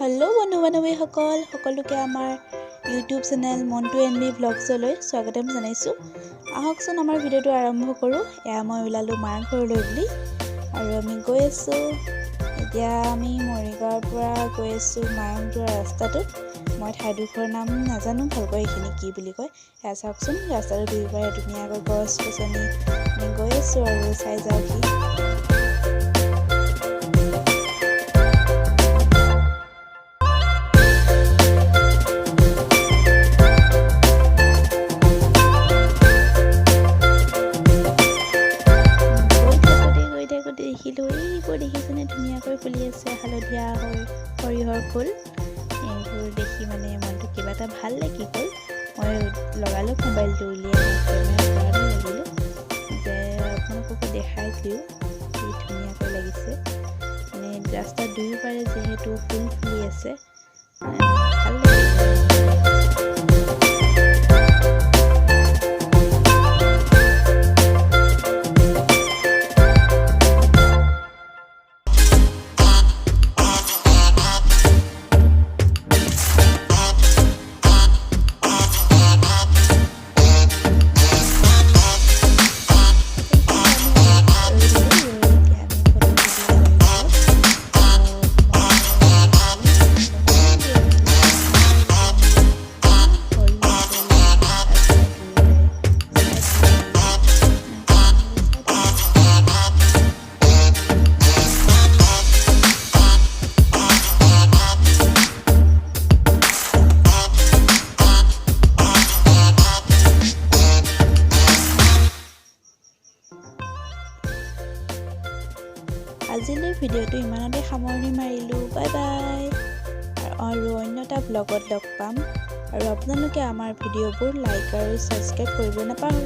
Hello' বন্ধু বান্ধৱীসকল, সকলোকে আমাৰ ইউটিউব চেনেল মণ্টু এণ্ড মি ভ্লগছলৈ স্বাগতম জনাইছোঁ। আহকচোন আমাৰ ভিডিঅ'টো আৰম্ভ কৰোঁ। এয়া মই ওলালোঁ মাৰ ঘৰলৈ বুলি, আৰু আমি গৈ আছোঁ। এতিয়া আমি মৰিগাঁৱৰ পৰা গৈ আছোঁ মায়ং যোৱা ৰাস্তাটোত। মই ঠাইডোখৰৰ নাম নাজানো ভালকৈ, এইখিনি কি বুলি কয় এয়া চাওকচোন। ৰাস্তাটো দুয়োপাৰে ধুনীয়াকৈ গছ গছনি, আমি গৈ আছোঁ আৰু চাই যাওঁহি। দেখিলোঁ এইবোৰ দেখিছেনে, ধুনীয়াকৈ ফুলি আছে হালধীয়া সৰিয়হৰ ফুল। এইবোৰ দেখি মানে মনটো কিবা এটা ভাল লাগি গ'ল। মই লগালগ মোবাইলটো উলিয়াই কেমেৰা লাগিলোঁ যে আপোনালোককো দেখাই দিওঁ কি ধুনীয়াকৈ লাগিছে। মানে ৰাস্তাৰ দুয়োপাৰে যিহেতু ফুল ফুলি আছে, ভাল লাগিছে। আজিলৈ ভিডিঅ'টো ইমানতে সামৰণি মাৰিলোঁ। Bye bye. আৰু অন্য এটা ব্লগত লগ পাম। আৰু আপোনালোকে আমাৰ ভিডিঅ'বোৰ লাইক আৰু ছাবস্ক্ৰাইব কৰিব নাপাহৰিব।